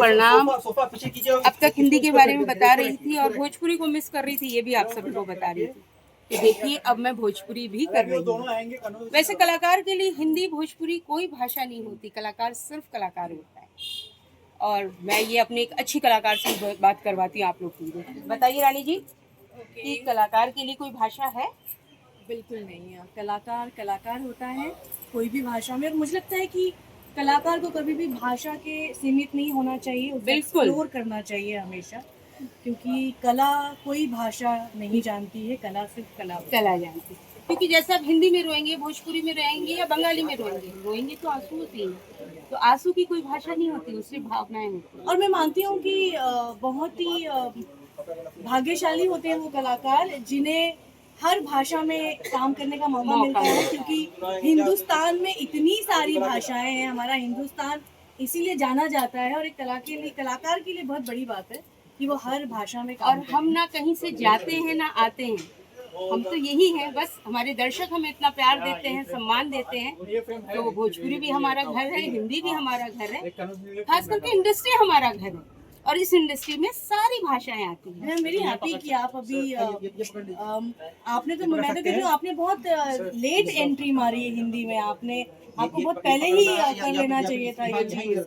प्रणाम। अब तक हिंदी के बारे में बता रही थी और भोजपुरी को मिस कर रही थी, ये भी आप सभी को बता रही थी कि देखिए अब मैं भोजपुरी भी कर रही हूँ। वैसे कलाकार के लिए हिंदी भोजपुरी कोई भाषा नहीं होती, कलाकार सिर्फ कलाकार होता है। और मैं ये अपने एक अच्छी कलाकार से बात करवाती हूँ आप लोग की। बताइए रानी जी कि कलाकार के लिए कोई भाषा है? बिल्कुल नहीं है। कलाकार कलाकार होता है कोई भी भाषा में, और मुझे लगता है कि कलाकार को कभी भी भाषा के सीमित नहीं होना चाहिए, उसे एक्सप्लोर करना चाहिए हमेशा, क्योंकि कला कोई भाषा नहीं जानती है, कला सिर्फ कला जानती है। क्योंकि जैसे आप हिंदी में रोएंगे, भोजपुरी में रोएंगे या बंगाली में रोएंगे तो आंसू से ही, तो आंसू की कोई भाषा नहीं होती, उससे भावनाएं होती। और मैं मानती हूँ कि बहुत ही भाग्यशाली होते हैं वो कलाकार जिन्हें हर भाषा में काम करने का मौका मिलता है, क्योंकि हिंदुस्तान में इतनी सारी भाषाएं हैं। हमारा हिंदुस्तान इसीलिए जाना जाता है, और एक कलाकार के लिए बहुत बड़ी बात है कि वो हर भाषा में काम। और हम ना कहीं से जाते हैं ना आते हैं, हम तो यही हैं, बस हमारे दर्शक हमें इतना प्यार देते हैं, सम्मान देते हैं। तो भोजपुरी भी हमारा घर है, हिंदी भी हमारा घर है, खास करके इंडस्ट्री हमारा घर है, और इस इंडस्ट्री में सारी भाषाएं आती हैं। मैं मेरी हैप्पी कि आप अभी आपने तो, मैं तो कहती हूँ आपने बहुत लेट एंट्री मारी है हिंदी में। आपको बहुत पहले ही कर लेना चाहिए था ये चीज,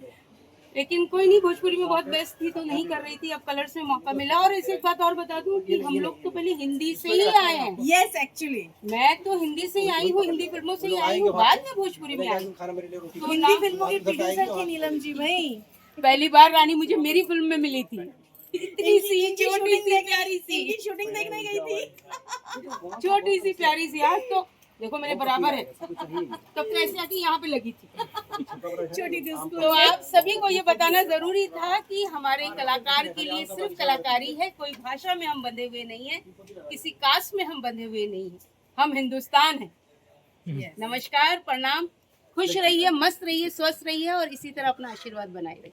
लेकिन कोई नहीं, भोजपुरी में बहुत व्यस्त थी तो नहीं कर रही थी। अब कलर्स में मौका मिला। और इसे एक बात और बता दूं कि हम लोग तो पहले हिंदी से ही आए हैं। यस, एक्चुअली मैं तो हिंदी से ही आई हूँ, हिंदी फिल्मों से ही आई हूँ, बाद में भोजपुरी में आई। तो हिंदी फिल्मों की प्रोड्यूसर थी नीलम जी भाई। पहली बार रानी मुझे मेरी फिल्म में मिली थी, इतनी सी छोटी सी प्यारी सी शूटिंग देखने गई थी। छोटी सी प्यारी सी। आज तो देखो मेरे बराबर है, तब तो ऐसे आके यहाँ पे लगी थी छोटी थी। तो आप सभी को ये बताना जरूरी था कि हमारे कलाकार के लिए सिर्फ कलाकारी है, कोई भाषा में हम बंधे हुए नहीं है, किसी कास्ट में हम बंधे हुए नहीं है, हम हिंदुस्तान हैं। नमस्कार, प्रणाम, खुश रहिए, मस्त रहिए, स्वस्थ रहिए और इसी तरह अपना आशीर्वाद बनाए रखिए।